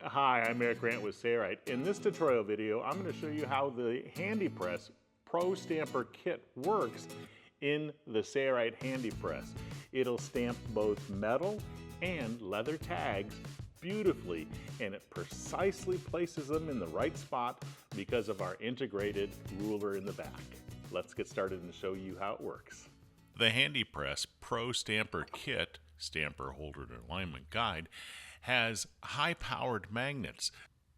Hi, I'm Eric Grant with Sayrite. In this tutorial video, I'm going to show you how the HandyPress Pro-Stamper kit works in the Sayrite HandyPress. It'll stamp both metal and leather tags beautifully, and it precisely places them in the right spot because of our integrated ruler in the back. Let's get started and show you how it works. The HandyPress Pro-Stamper kit, Stamper Holder and Alignment Guide, has high-powered magnets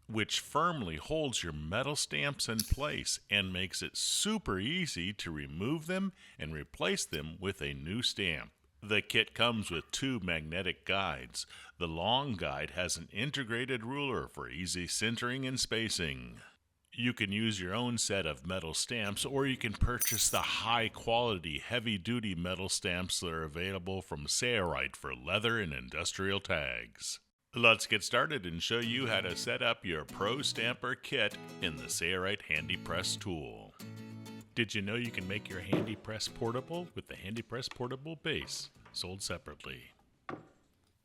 which firmly holds your metal stamps in place and makes it super easy to remove them and replace them with a new stamp. The kit comes with two magnetic guides. The long guide has an integrated ruler for easy centering and spacing. You can use your own set of metal stamps, or you can purchase the high-quality, heavy-duty metal stamps that are available from Sayrite for leather and industrial tags. Let's get started and show you how to set up your Pro-Stamper kit in the Sayrite HandyPress tool. Did you know you can make your HandyPress portable with the HandyPress Portable Base, sold separately?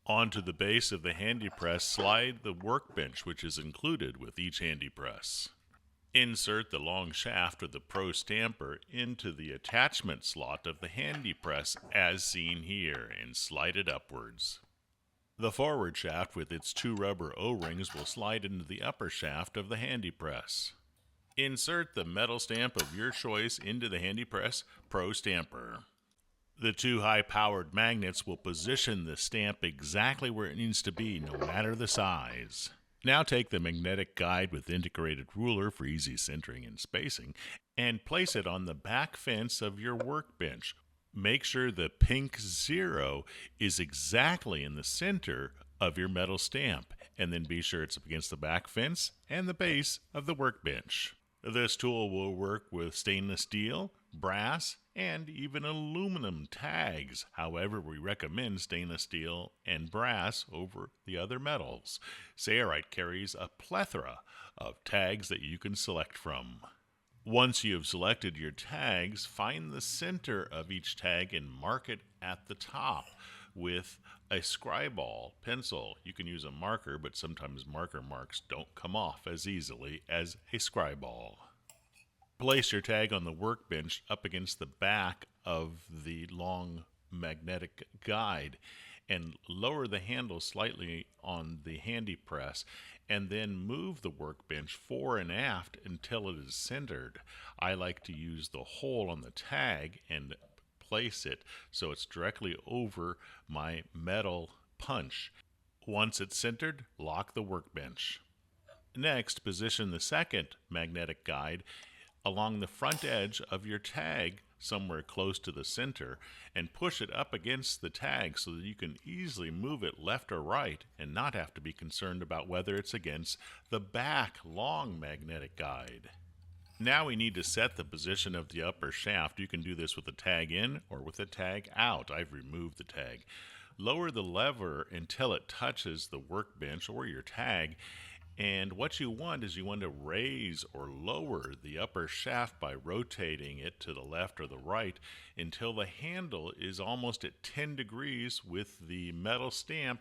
Onto the base of the HandyPress, slide the workbench, which is included with each HandyPress. Insert the long shaft of the Pro-Stamper into the attachment slot of the HandyPress as seen here and slide it upwards. The forward shaft with its two rubber O-rings will slide into the upper shaft of the HandyPress. Insert the metal stamp of your choice into the HandyPress Pro-Stamper. The two high-powered magnets will position the stamp exactly where it needs to be, no matter the size. Now take the magnetic guide with integrated ruler for easy centering and spacing and place it on the back fence of your workbench. Make sure the pink 0 is exactly in the center of your metal stamp, and then be sure it's up against the back fence and the base of the workbench. This tool will work with stainless steel, brass, and even aluminum tags. However, we recommend stainless steel and brass over the other metals. Sayrite carries a plethora of tags that you can select from. Once you have selected your tags, find the center of each tag and mark it at the top with a scriball pencil. You can use a marker, but sometimes marker marks don't come off as easily as a scriball. Place your tag on the workbench up against the back of the long magnetic guide and lower the handle slightly on the HandyPress, and then move the workbench fore and aft until it is centered. I like to use the hole on the tag and place it so it's directly over my metal punch. Once it's centered, lock the workbench. Next, position the second magnetic guide along the front edge of your tag somewhere close to the center and push it up against the tag so that you can easily move it left or right and not have to be concerned about whether it's against the back long magnetic guide. Now we need to set the position of the upper shaft. You can do this with the tag in or with the tag out. I've removed the tag. Lower the lever until it touches the workbench or your tag. And what you want is you want to raise or lower the upper shaft by rotating it to the left or the right until the handle is almost at 10 degrees with the metal stamp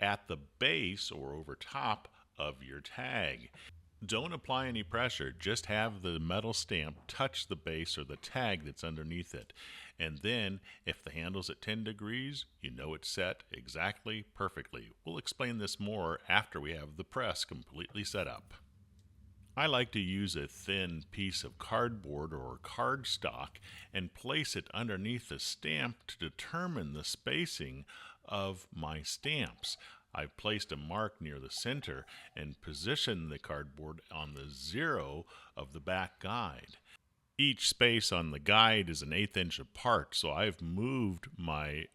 at the base or over top of your tag. Don't apply any pressure, just have the metal stamp touch the base or the tag that's underneath it. And then, if the handle's at 10 degrees, you know it's set exactly perfectly. We'll explain this more after we have the press completely set up. I like to use a thin piece of cardboard or cardstock and place it underneath the stamp to determine the spacing of my stamps. I've placed a mark near the center and positioned the cardboard on the 0 of the back guide. Each space on the guide is an 1/8 inch apart, so I've moved my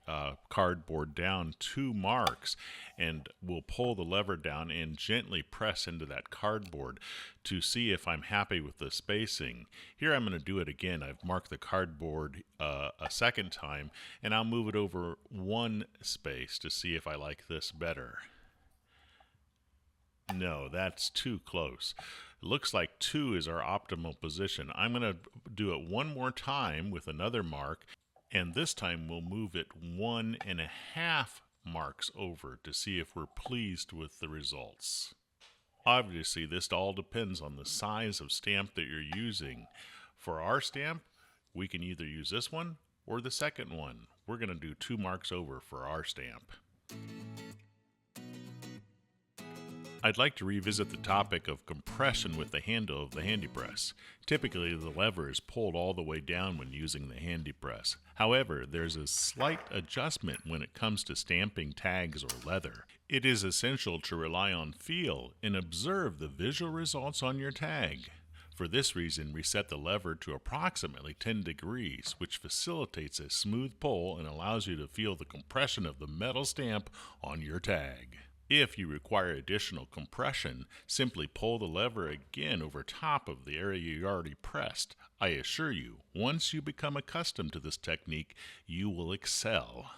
cardboard down 2 marks and will pull the lever down and gently press into that cardboard to see if I'm happy with the spacing. Here I'm going to do it again. I've marked the cardboard a second time, and I'll move it over 1 space to see if I like this better. No, that's too close. It looks like 2 is our optimal position. I'm going to do it one more time with another mark, and this time we'll move it 1.5 marks over to see if we're pleased with the results. Obviously, this all depends on the size of stamp that you're using. For our stamp, we can either use this one or the second one. We're going to do 2 marks over for our stamp. I'd like to revisit the topic of compression with the handle of the HandyPress. Typically, the lever is pulled all the way down when using the HandyPress. However, there's a slight adjustment when it comes to stamping tags or leather. It is essential to rely on feel and observe the visual results on your tag. For this reason, we set the lever to approximately 10 degrees, which facilitates a smooth pull and allows you to feel the compression of the metal stamp on your tag. If you require additional compression, simply pull the lever again over top of the area you already pressed. I assure you, once you become accustomed to this technique, you will excel.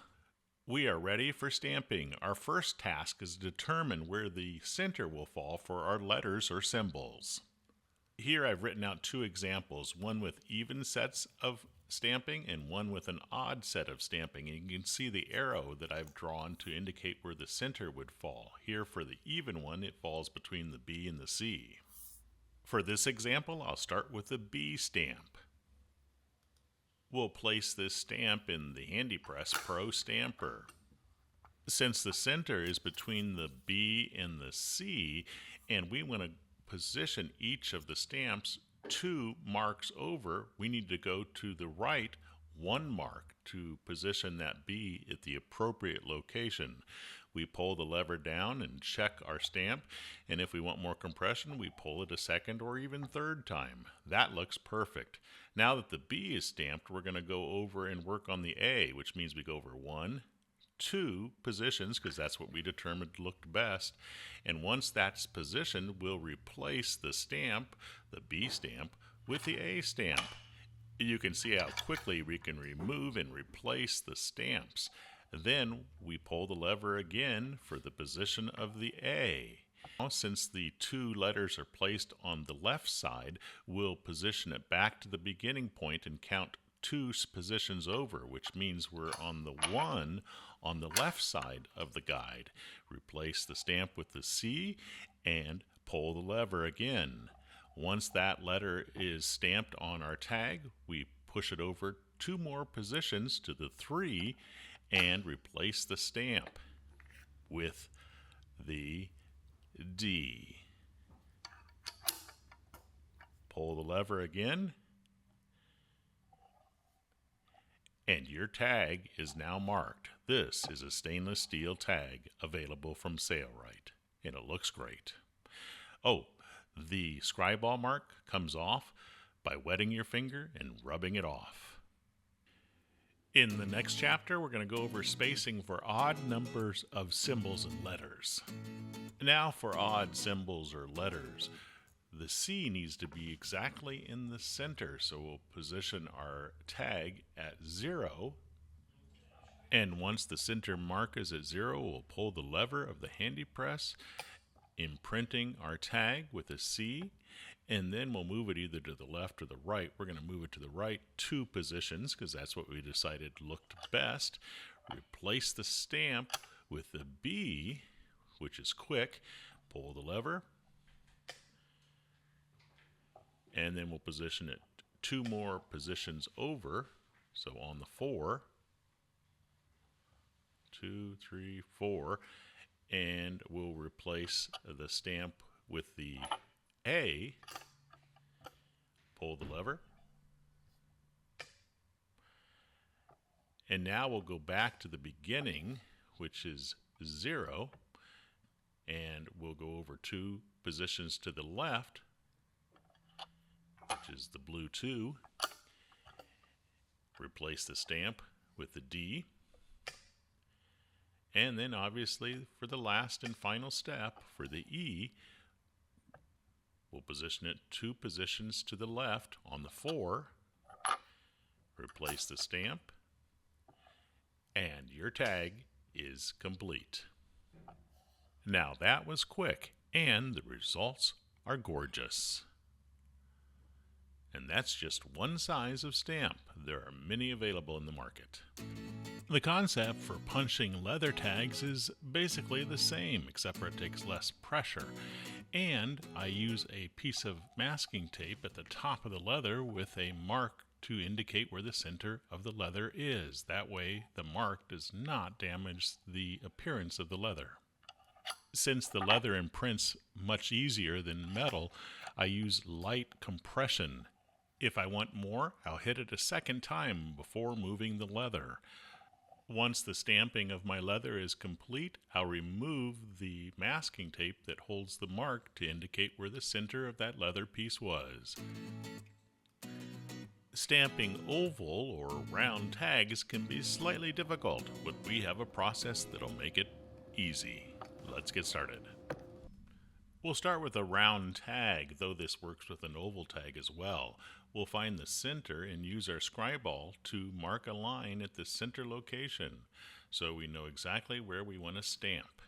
We are ready for stamping. Our first task is to determine where the center will fall for our letters or symbols. Here I've written out 2 examples, one with even sets of stamping and one with an odd set of stamping. And you can see the arrow that I've drawn to indicate where the center would fall. Here for the even one, it falls between the B and the C. For this example, I'll start with the B stamp. We'll place this stamp in the HandyPress Pro-Stamper. Since the center is between the B and the C, and we want to position each of the stamps 2 marks over, we need to go to the right 1 mark to position that B at the appropriate location. We pull the lever down and check our stamp, and if we want more compression, we pull it a second or even 3rd time. That looks perfect. Now that the B is stamped, we're going to go over and work on the A, which means we go over 1, 2 positions, because that's what we determined looked best. And once that's positioned, we'll replace the stamp, the B stamp, with the A stamp. You can see how quickly we can remove and replace the stamps. Then we pull the lever again for the position of the A. Now, since the 2 letters are placed on the left side, we'll position it back to the beginning point and count 2 positions over, which means we're on the 1 on the left side of the guide. Replace the stamp with the C and pull the lever again. Once that letter is stamped on our tag, we push it over 2 more positions to the 3 and replace the stamp with the D. Pull the lever again, and your tag is now marked. This is a stainless steel tag available from Sailrite, and it looks great. Oh, the scriball mark comes off by wetting your finger and rubbing it off. In the next chapter, we're going to go over spacing for odd numbers of symbols and letters. Now for odd symbols or letters. The C needs to be exactly in the center, so we'll position our tag at 0. And once the center mark is at 0, we'll pull the lever of the HandyPress, imprinting our tag with a C, and then we'll move it either to the left or the right. We're going to move it to the right 2 positions because that's what we decided looked best. Replace the stamp with the B, which is quick. Pull the lever, and then we'll position it 2 more positions over. So on the 4, 2, 3, 4, and we'll replace the stamp with the A. Pull the lever, and now we'll go back to the beginning, which is 0, and we'll go over 2 positions to the left, which is the blue 2. Replace the stamp with the D, and then obviously for the last and final step, for the E, we'll position it 2 positions to the left on the 4, replace the stamp, and your tag is complete. Now that was quick, and the results are gorgeous. And that's just one size of stamp. There are many available in the market. The concept for punching leather tags is basically the same, except for it takes less pressure. And I use a piece of masking tape at the top of the leather with a mark to indicate where the center of the leather is. That way, the mark does not damage the appearance of the leather. Since the leather imprints much easier than metal, I use light compression. If I want more, I'll hit it a second time before moving the leather. Once the stamping of my leather is complete, I'll remove the masking tape that holds the mark to indicate where the center of that leather piece was. Stamping oval or round tags can be slightly difficult, but we have a process that'll make it easy. Let's get started. We'll start with a round tag, though this works with an oval tag as well. We'll find the center and use our scribe ball to mark a line at the center location, so we know exactly where we want to stamp.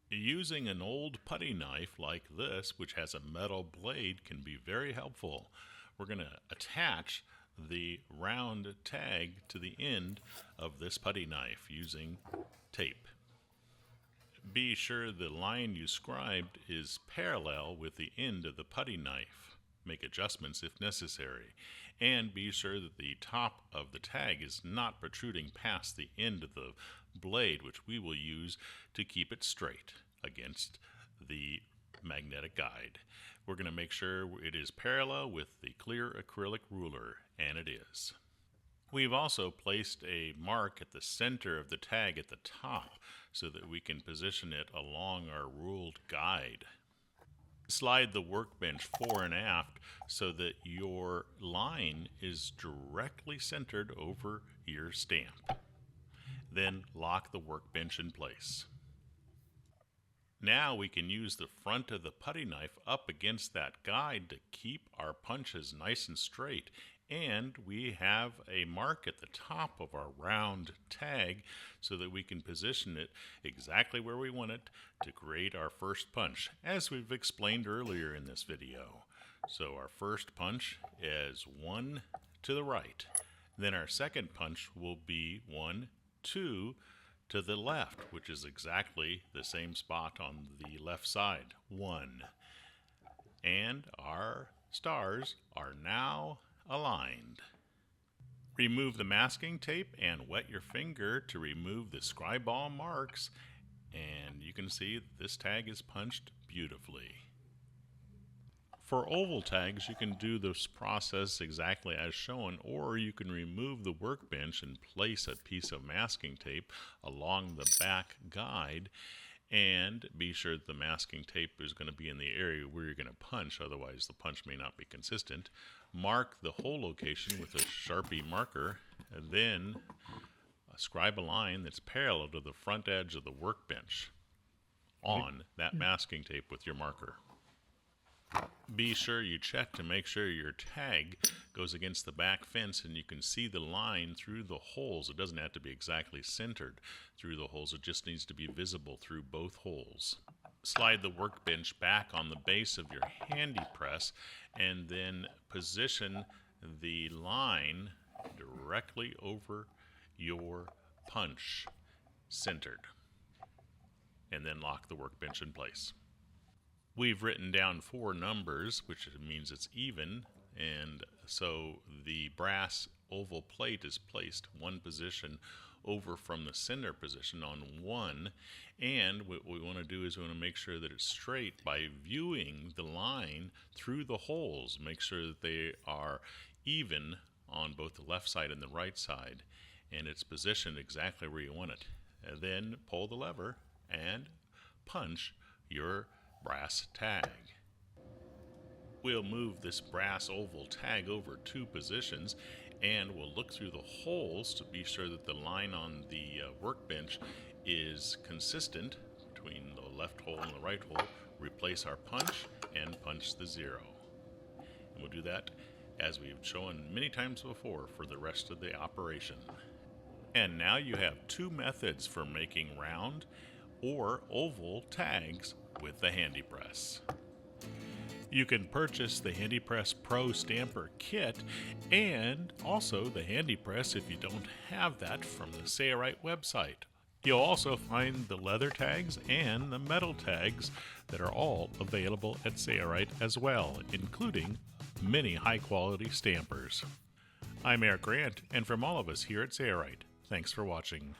Using an old putty knife like this, which has a metal blade, can be very helpful. We're going to attach the round tag to the end of this putty knife using tape. Be sure the line you scribed is parallel with the end of the putty knife. Make adjustments if necessary. And be sure that the top of the tag is not protruding past the end of the blade, which we will use to keep it straight against the magnetic guide. We're going to make sure it is parallel with the clear acrylic ruler, and it is. We've also placed a mark at the center of the tag at the top so that we can position it along our ruled guide. Slide the workbench fore and aft so that your line is directly centered over your stamp. Then lock the workbench in place. Now we can use the front of the putty knife up against that guide to keep our punches nice and straight. And we have a mark at the top of our round tag so that we can position it exactly where we want it to create our first punch, as we've explained earlier in this video. So our first punch is 1 to the right. Then our second punch will be 1, 2 to the left, which is exactly the same spot on the left side, 1. And our stars are now aligned. Remove the masking tape and wet your finger to remove the scribe ball marks, and you can see this tag is punched beautifully. For oval tags, you can do this process exactly as shown, or you can remove the workbench and place a piece of masking tape along the back guide, and be sure that the masking tape is going to be in the area where you're going to punch, otherwise the punch may not be consistent. Mark the hole location with a Sharpie marker, and then scribe a line that's parallel to the front edge of the workbench on that masking tape with your marker. Be sure you check to make sure your tag goes against the back fence and you can see the line through the holes. It doesn't have to be exactly centered through the holes, it just needs to be visible through both holes. Slide the workbench back on the base of your HandyPress and then position the line directly over your punch, centered, and then lock the workbench in place. We've written down 4 numbers, which means it's even, and so the brass oval plate is placed one position over from the center position on 1, and what we want to do is we want to make sure that it's straight by viewing the line through the holes. Make sure that they are even on both the left side and the right side, and it's positioned exactly where you want it. And then pull the lever and punch your brass tag. We'll move this brass oval tag over 2 positions, and we'll look through the holes to be sure that the line on the workbench is consistent between the left hole and the right hole. Replace our punch and punch the 0. And we'll do that as we've shown many times before for the rest of the operation. And now you have 2 methods for making round or oval tags with the HandyPress. You can purchase the HandyPress Pro-Stamper kit and also the HandyPress if you don't have that from the Sayorite website. You'll also find the leather tags and the metal tags that are all available at Sayorite as well, including many high-quality stampers. I'm Eric Grant, and from all of us here at Sayorite, thanks for watching.